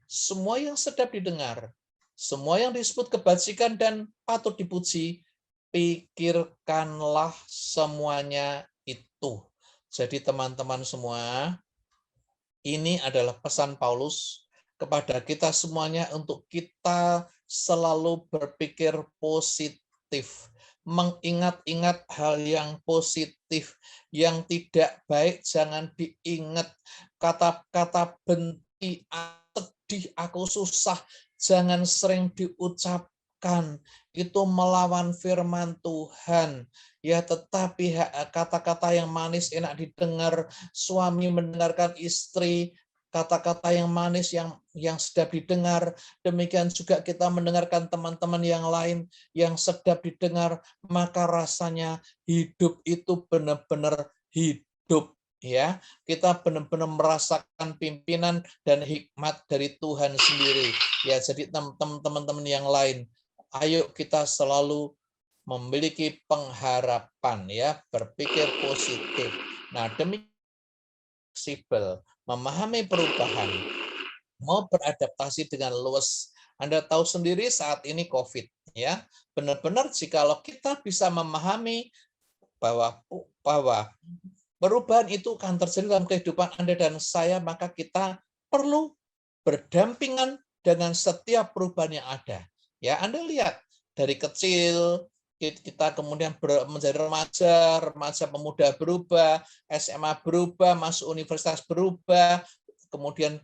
semua yang sedap didengar, semua yang disebut kebajikan dan patut dipuji, pikirkanlah semuanya itu. Jadi teman-teman semua, ini adalah pesan Paulus kepada kita semuanya untuk kita selalu berpikir positif, mengingat-ingat hal yang positif, yang tidak baik jangan diingat, kata-kata benci, sedih, aku susah, jangan sering diucapkan, itu melawan firman Tuhan. Ya, tetapi kata-kata yang manis enak didengar, suami mendengarkan istri, kata-kata yang manis yang sedap didengar, demikian juga kita mendengarkan teman-teman yang lain yang sedap didengar, maka rasanya hidup itu benar-benar hidup, ya. Kita benar-benar merasakan pimpinan dan hikmat dari Tuhan sendiri. Ya, jadi teman-teman yang lain, ayo kita selalu memiliki pengharapan, ya, berpikir positif. Nah, demikian fleksibel, memahami perubahan, mau beradaptasi dengan luas. Anda tahu sendiri saat ini COVID, ya. Benar-benar jikalau kita bisa memahami bahwa perubahan itu akan terjadi dalam kehidupan Anda dan saya, maka kita perlu berdampingan dengan setiap perubahan yang ada. Ya, Anda lihat dari kecil kita kemudian menjadi remaja pemuda berubah, SMA berubah, masuk universitas berubah, kemudian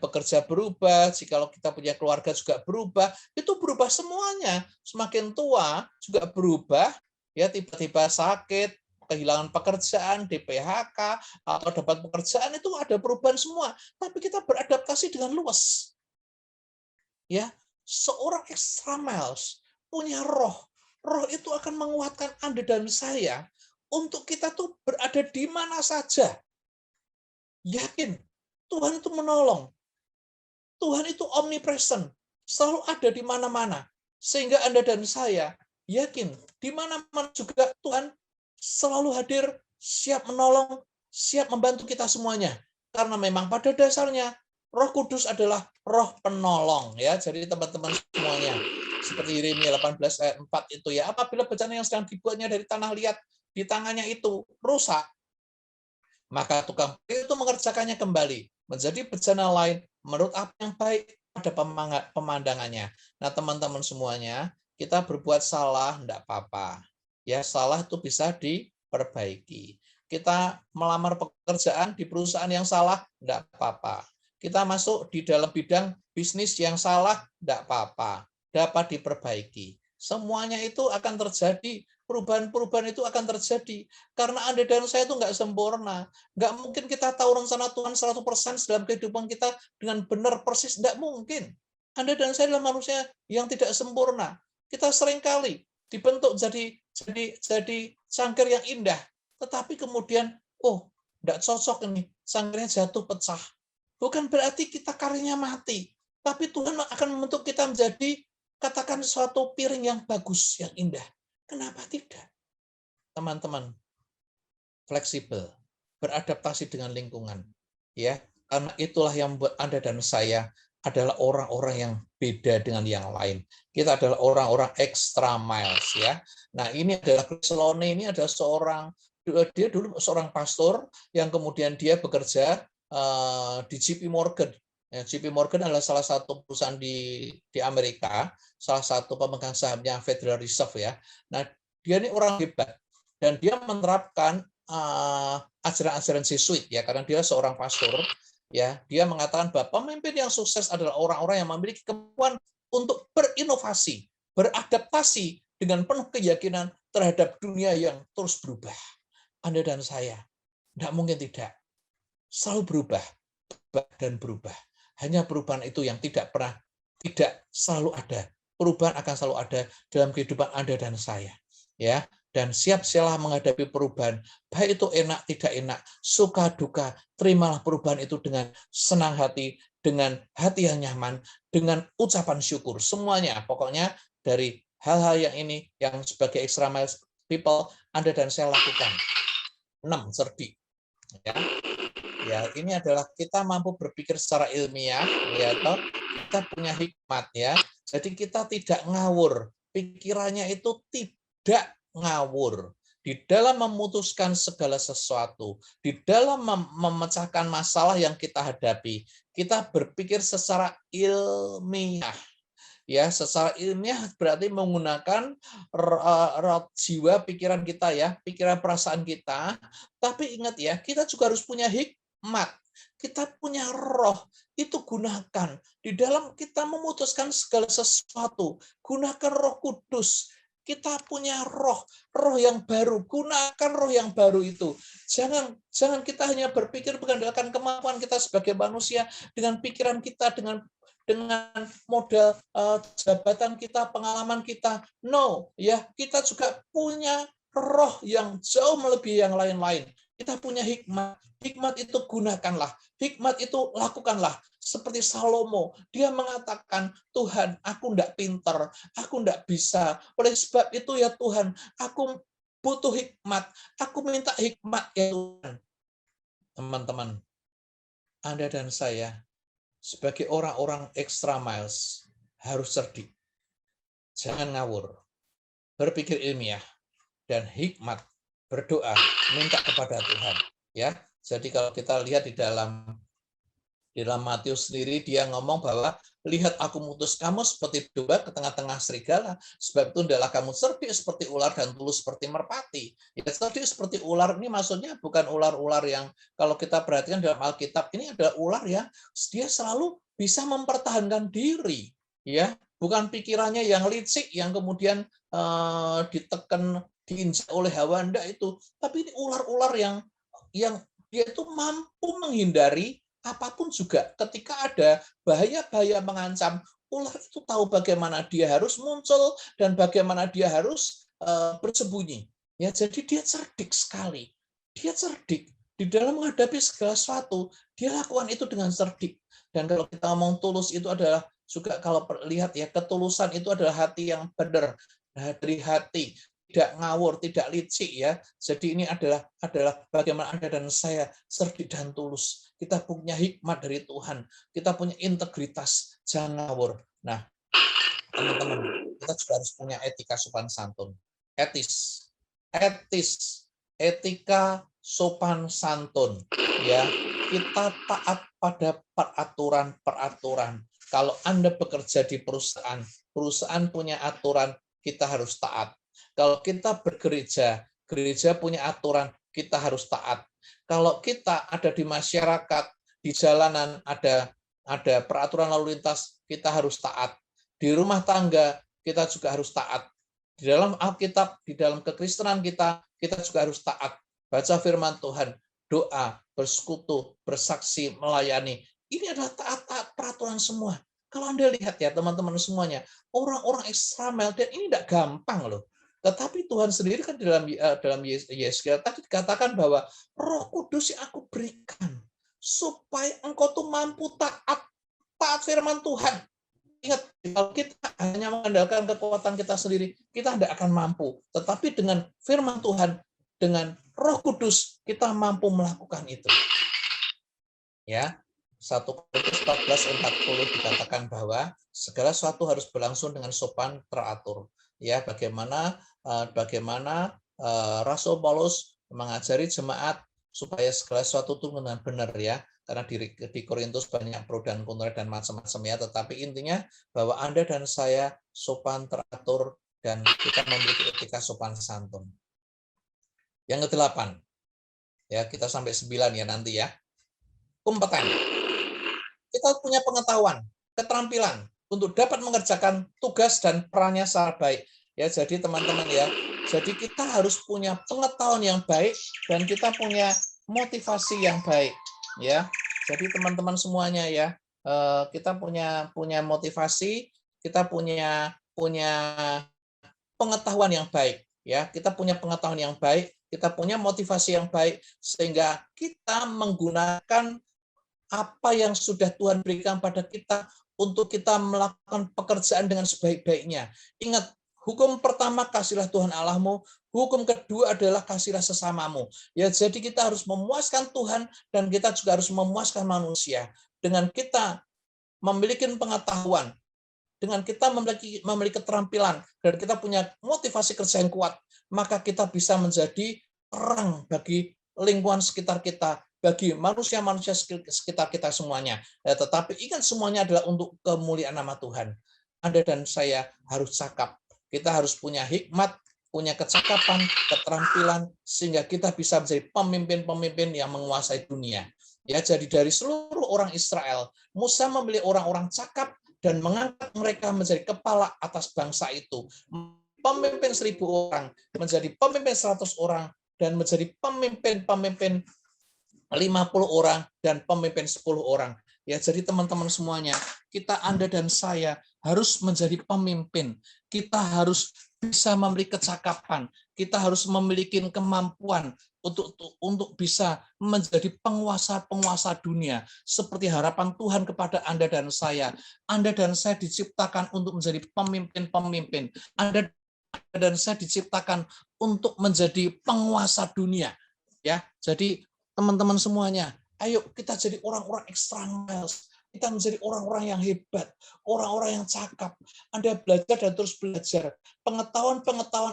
bekerja berubah, jikalau kita punya keluarga juga berubah, itu berubah semuanya. Semakin tua juga berubah, ya, tiba-tiba sakit, kehilangan pekerjaan, di-PHK, atau dapat pekerjaan, itu ada perubahan semua. Tapi kita beradaptasi dengan luas. Ya, seorang extra miles punya roh. Roh itu akan menguatkan Anda dan saya untuk kita tuh berada di mana saja. Yakin, Tuhan itu menolong. Tuhan itu omnipresent, selalu ada di mana-mana. Sehingga Anda dan saya yakin, di mana-mana juga Tuhan selalu hadir, siap menolong, siap membantu kita semuanya. Karena memang pada dasarnya Roh Kudus adalah roh penolong, ya. Jadi teman-teman semuanya, seperti Yeremia 18 ayat 4 itu, ya, apabila bencana yang sedang dibuatnya dari tanah liat di tangannya itu rusak, maka tukang itu mengerjakannya kembali menjadi bencana lain menurut apa yang baik pada pemandangannya. Nah, teman-teman semuanya, kita berbuat salah enggak apa-apa. Ya, salah itu bisa diperbaiki. Kita melamar pekerjaan di perusahaan yang salah enggak apa-apa. Kita masuk di dalam bidang bisnis yang salah enggak apa-apa. dapat diperbaiki. Semuanya itu akan terjadi, perubahan-perubahan itu akan terjadi. Karena Anda dan saya itu nggak sempurna. Nggak mungkin kita tahu rencana Tuhan 100% dalam kehidupan kita dengan benar persis. Nggak mungkin. Anda dan saya adalah manusia yang tidak sempurna. Kita seringkali dibentuk jadi cangkir yang indah. Tetapi kemudian, nggak cocok ini, cangkirnya jatuh pecah. Bukan berarti kita karirnya mati. Tapi Tuhan akan membentuk kita menjadi, katakan, suatu piring yang bagus, yang indah. Kenapa tidak? Teman-teman, fleksibel, beradaptasi dengan lingkungan. Ya, karena itulah yang membuat Anda dan saya adalah orang-orang yang beda dengan yang lain. Kita adalah orang-orang extra miles, ya. Nah, ini adalah Chris Lone, ini adalah dia dulu seorang pastor yang kemudian dia bekerja di JP Morgan. JP Morgan adalah salah satu perusahaan di Amerika, salah satu pemegang sahamnya Federal Reserve, ya. Nah, dia ini orang hebat dan dia menerapkan ajaran-ajaran Jesuit, ya, karena dia seorang pastor, ya. Dia mengatakan bahwa pemimpin yang sukses adalah orang-orang yang memiliki kemampuan untuk berinovasi, beradaptasi dengan penuh keyakinan terhadap dunia yang terus berubah. Anda dan saya tidak mungkin tidak selalu berubah dan berubah. Hanya perubahan itu yang tidak selalu ada. Perubahan akan selalu ada dalam kehidupan Anda dan saya, ya. Dan siap-siaplah menghadapi perubahan, baik itu enak tidak enak, suka duka, terimalah perubahan itu dengan senang hati, dengan hati yang nyaman, dengan ucapan syukur. Semuanya, pokoknya dari hal-hal yang ini, yang sebagai extra miles people, Anda dan saya lakukan. 6, cerdik. Ya, ini adalah kita mampu berpikir secara ilmiah, ya, atau kita punya hikmat, ya. Jadi kita tidak ngawur, pikirannya itu tidak ngawur di dalam memutuskan segala sesuatu, di dalam memecahkan masalah yang kita hadapi. Kita berpikir secara ilmiah. Ya, secara ilmiah berarti menggunakan jiwa pikiran kita, ya, pikiran perasaan kita. Tapi ingat, ya, kita juga harus punya hikmat. Kita punya roh, itu gunakan di dalam kita memutuskan segala sesuatu. Gunakan Roh Kudus. Kita punya roh yang baru. Gunakan roh yang baru itu. Jangan kita hanya berpikir berdasarkan kemampuan kita sebagai manusia, dengan pikiran kita, dengan modal jabatan kita, pengalaman kita. No, ya, kita juga punya roh yang jauh melebihi yang lain-lain. Kita punya hikmat. Hikmat itu gunakanlah. Hikmat itu lakukanlah. Seperti Salomo, dia mengatakan, Tuhan, aku tidak pintar, aku tidak bisa. Oleh sebab itu, ya Tuhan, aku butuh hikmat. Aku minta hikmat, ya Tuhan. Teman-teman, Anda dan saya, sebagai orang-orang extra miles, harus cerdik. Jangan ngawur. Berpikir ilmiah dan hikmat, berdoa, minta kepada Tuhan. Ya, jadi kalau kita lihat di dalam Matius sendiri, dia ngomong bahwa lihat aku mutus kamu seperti domba ke tengah-tengah serigala, sebab itu hendaklah kamu cerdik seperti ular dan tulus seperti merpati. Ya, cerdik seperti ular ini maksudnya bukan ular-ular yang kalau kita perhatikan dalam Alkitab, ini adalah ular yang dia selalu bisa mempertahankan diri, ya, bukan pikirannya yang licik yang kemudian ditekan, diinjak oleh hawa ndak itu, tapi ini ular-ular yang dia itu mampu menghindari apapun juga. Ketika ada bahaya-bahaya mengancam, ular itu tahu bagaimana dia harus muncul dan bagaimana dia harus bersembunyi. Ya, jadi dia cerdik sekali. Dia cerdik di dalam menghadapi segala sesuatu. Dia lakukan itu dengan cerdik. Dan kalau kita ngomong tulus itu adalah juga, kalau lihat, ya, ketulusan itu adalah hati yang benar, dari hati, tidak ngawur, tidak licik, ya. Jadi ini adalah bagaimana Anda dan saya cerdik dan tulus. Kita punya hikmat dari Tuhan. Kita punya integritas, jangan ngawur. Nah, teman-teman, kita juga harus punya etika sopan santun. Etika sopan santun. Ya, kita taat pada peraturan. Kalau Anda bekerja di perusahaan punya aturan, kita harus taat. Kalau kita bergereja, gereja punya aturan, kita harus taat. Kalau kita ada di masyarakat, di jalanan ada peraturan lalu lintas, kita harus taat. Di rumah tangga kita juga harus taat. Di dalam Alkitab, di dalam kekristenan kita juga harus taat. Baca firman Tuhan, doa, bersekutu, bersaksi, melayani. Ini adalah taat-taat peraturan semua. Kalau Anda lihat ya teman-teman semuanya, orang-orang Israel, dan ini tidak gampang loh. Tetapi Tuhan sendiri kan dalam Yesaya tadi dikatakan bahwa Roh Kudus yang aku berikan supaya engkau tuh mampu taat firman Tuhan. Ingat, kalau kita hanya mengandalkan kekuatan kita sendiri, kita tidak akan mampu. Tetapi dengan firman Tuhan, dengan Roh Kudus, kita mampu melakukan itu. Ya, 1 Korintus 14:40 dikatakan bahwa segala sesuatu harus berlangsung dengan sopan teratur. Ya, bagaimana Rasul Paulus mengajari jemaat supaya segala sesuatu itu dengan benar ya. Karena di Korintus banyak pro dan kontra dan macam-macam ya, tetapi intinya bahwa Anda dan saya sopan teratur dan kita memiliki etika sopan santun. Yang ke-8, ya kita sampai 9 ya nanti ya. Kompeten. Kita punya pengetahuan, keterampilan untuk dapat mengerjakan tugas dan perannya secara baik. Ya, jadi teman-teman ya, jadi kita harus punya pengetahuan yang baik dan kita punya motivasi yang baik. Ya, jadi teman-teman semuanya ya, kita punya motivasi, kita punya pengetahuan yang baik. Ya, kita punya pengetahuan yang baik, kita punya motivasi yang baik, sehingga kita menggunakan apa yang sudah Tuhan berikan pada kita untuk kita melakukan pekerjaan dengan sebaik-baiknya. Ingat, hukum pertama kasihlah Tuhan Allahmu, hukum kedua adalah kasihlah sesamamu. Ya, jadi kita harus memuaskan Tuhan dan kita juga harus memuaskan manusia. Dengan kita memiliki pengetahuan, dengan kita memiliki keterampilan dan kita punya motivasi kerja yang kuat, maka kita bisa menjadi terang bagi lingkungan sekitar kita, bagi manusia-manusia sekitar kita semuanya. Ya, tetapi ingat semuanya adalah untuk kemuliaan nama Tuhan. Anda dan saya harus cakap. Kita harus punya hikmat, punya kecakapan, keterampilan, sehingga kita bisa menjadi pemimpin-pemimpin yang menguasai dunia. Ya, jadi dari seluruh orang Israel, Musa memilih orang-orang cakap dan mengangkat mereka menjadi kepala atas bangsa itu. Pemimpin 1.000 orang, menjadi pemimpin 100 orang, dan menjadi pemimpin 50 orang dan pemimpin 10 orang. Ya, jadi teman-teman semuanya, Anda dan saya harus menjadi pemimpin. Kita harus bisa memiliki kecakapan. Kita harus memiliki kemampuan untuk bisa menjadi penguasa-penguasa dunia. Seperti harapan Tuhan kepada Anda dan saya. Anda dan saya diciptakan untuk menjadi pemimpin-pemimpin. Anda dan saya diciptakan untuk menjadi penguasa dunia. Ya, jadi teman-teman semuanya, ayo kita jadi orang-orang extra miles. Kita menjadi orang-orang yang hebat, orang-orang yang cakap. Anda belajar dan terus belajar. Pengetahuan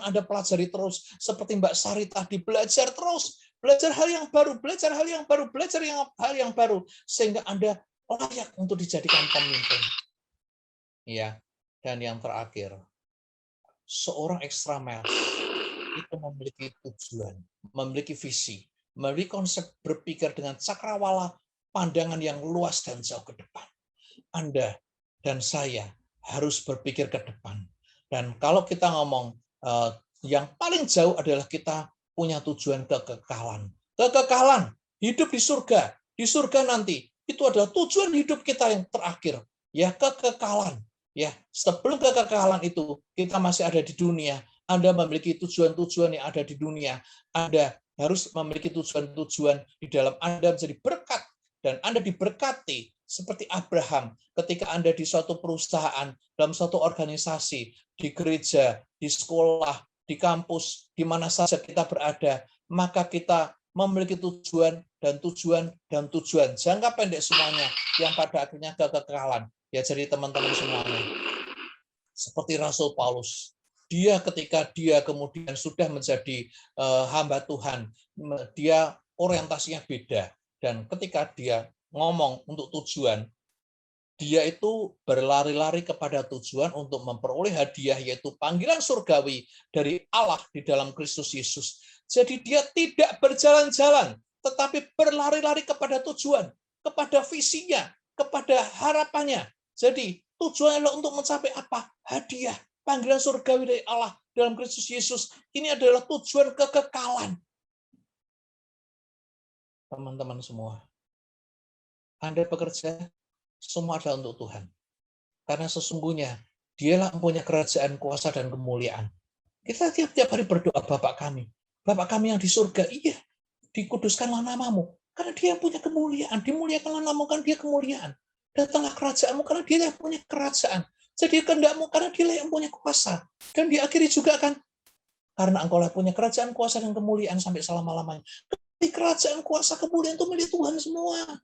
Anda pelajari terus. Seperti Mbak Sari tadi, belajar terus. Belajar hal yang baru, belajar hal yang baru, belajar hal yang baru. Sehingga Anda layak untuk dijadikan pemimpin. Ya, dan yang terakhir, seorang extra miles itu memiliki tujuan, memiliki visi, memiliki konsep berpikir dengan cakrawala, pandangan yang luas dan jauh ke depan. Anda dan saya harus berpikir ke depan. Dan kalau kita ngomong yang paling jauh adalah kita punya tujuan kekekalan. Kekekalan, hidup di surga. Di surga nanti, itu adalah tujuan hidup kita yang terakhir. Ya, kekekalan. Ya, sebelum kekekalan itu, kita masih ada di dunia. Anda memiliki tujuan-tujuan yang ada di dunia. Anda harus memiliki tujuan-tujuan di dalam Anda menjadi berkat. Dan Anda diberkati seperti Abraham ketika Anda di suatu perusahaan, dalam suatu organisasi, di gereja, di sekolah, di kampus, di mana saja kita berada, maka kita memiliki tujuan dan tujuan dan tujuan. Jangka pendek semuanya yang pada akhirnya kekekalan. Ya, jadi teman-teman semuanya. Seperti Rasul Paulus. Ketika dia kemudian sudah menjadi hamba Tuhan, dia orientasinya beda. Dan ketika dia ngomong untuk tujuan, dia itu berlari-lari kepada tujuan untuk memperoleh hadiah, yaitu panggilan surgawi dari Allah di dalam Kristus Yesus. Jadi dia tidak berjalan-jalan, tetapi berlari-lari kepada tujuan, kepada visinya, kepada harapannya. Jadi Tujuannya adalah untuk mencapai apa? Hadiah, panggilan surgawi dari Allah dalam Kristus Yesus. Ini adalah tujuan kekekalan. Teman-teman semua, Anda bekerja, semua adalah untuk Tuhan. Karena sesungguhnya, Dialah yang punya kerajaan, kuasa, dan kemuliaan. Kita tiap-tiap hari berdoa, Bapak kami yang di surga, iya, dikuduskanlah namamu, karena Dia yang punya kemuliaan, dimuliakanlah namamu, karena Dia kemuliaan. Datanglah kerajaanmu, karena Dia yang punya kerajaan. Jadi kehendakmu, karena Dia yang punya kuasa. Dan diakhiri juga kan, karena engkau punya kerajaan, kuasa, dan kemuliaan sampai selama-lamanya. Di kerajaan, kuasa, kemuliaan itu milik Tuhan semua.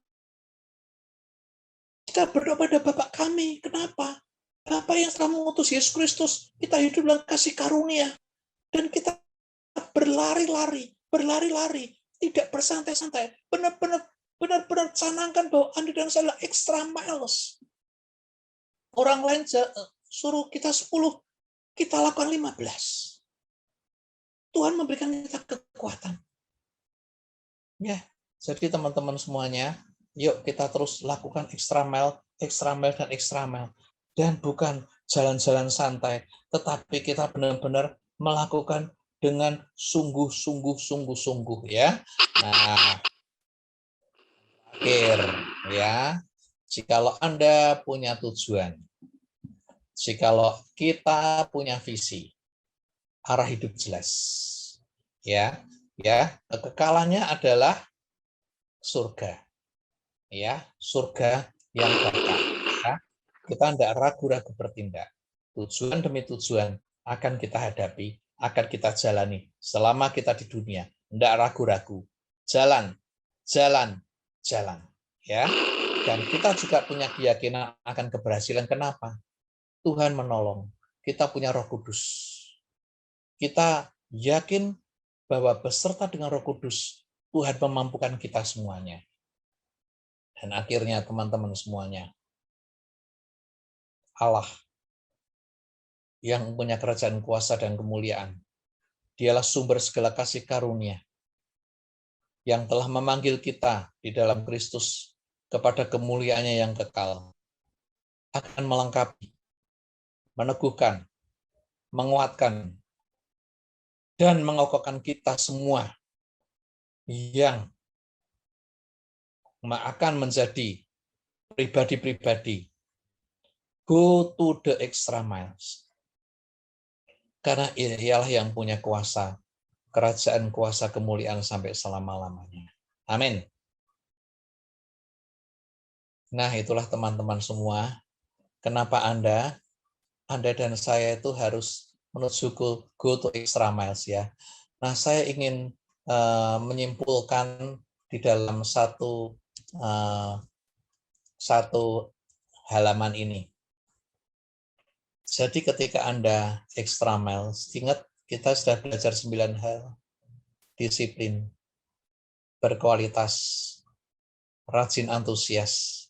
Kita berdoa pada Bapak kami, kenapa? Bapa yang telah mengutus Yesus Kristus, kita hidup dalam kasih karunia. Dan kita berlari-lari, tidak bersantai-santai. Benar-benar canangkan bahwa Anda dan saya adalah extra miles. Orang lain suruh kita 10, kita lakukan 15. Tuhan memberikan kita kekuatan. Ya, jadi teman-teman semuanya, yuk kita terus lakukan extra mile, dan extra mile. Dan bukan jalan-jalan santai, tetapi kita benar-benar melakukan dengan sungguh-sungguh ya. Nah, akhir ya. Jikalau Anda punya tujuan, jikalau kita punya visi, arah hidup jelas. Ya, kekekalannya adalah surga. Ya, surga yang kekal. Ya. Kita tidak ragu-ragu bertindak. Tujuan demi tujuan akan kita hadapi, akan kita jalani selama kita di dunia. Tidak ragu-ragu. Jalan. Ya. Dan kita juga punya keyakinan akan keberhasilan. Kenapa? Tuhan menolong. Kita punya Roh Kudus. Kita yakin bahwa beserta dengan Roh Kudus, Tuhan memampukan kita semuanya. Dan akhirnya teman-teman semuanya, Allah yang punya kerajaan, kuasa, dan kemuliaan. Dialah sumber segala kasih karunia yang telah memanggil kita di dalam Kristus kepada kemuliaannya yang kekal. Akan melengkapi, meneguhkan, menguatkan, dan mengokohkan kita semua yang akan menjadi pribadi-pribadi go to the extra miles. Karena Ialah yang punya kuasa, kerajaan, kuasa, kemuliaan sampai selama-lamanya. Amin. Nah, itulah teman-teman semua, kenapa Anda dan saya itu harus menuju go to extra miles ya. Nah, saya ingin menyimpulkan di dalam satu halaman ini. Jadi ketika Anda extra miles, ingat kita sudah belajar 9 hal. Disiplin, berkualitas, rajin antusias,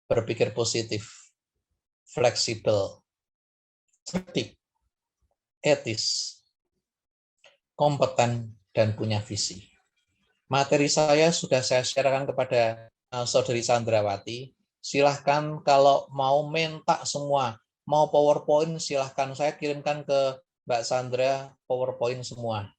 berpikir positif, fleksibel, cerdik, etis, kompeten, dan punya visi. Materi saya sudah saya sharekan kepada Saudari Sandrawati. Silahkan kalau mau minta semua, mau PowerPoint silahkan saya kirimkan ke Mbak Sandra PowerPoint semua.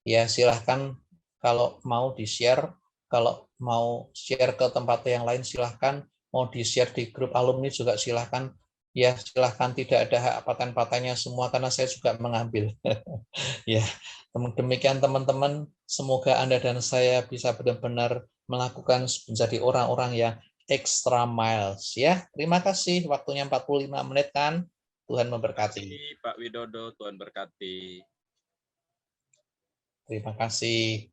Ya silahkan kalau mau di-share, kalau mau share ke tempat yang lain silahkan, mau di-share di grup alumni juga silahkan. Ya silahkan, tidak ada hak paten-patennya semua karena saya juga mengambil. Ya demikian teman-teman, semoga Anda dan saya bisa benar-benar melakukan menjadi orang-orang yang extra miles ya. Terima kasih, waktunya 45 menit kan. Tuhan memberkati. Terima kasih Pak Widodo, Tuhan berkati. Terima kasih.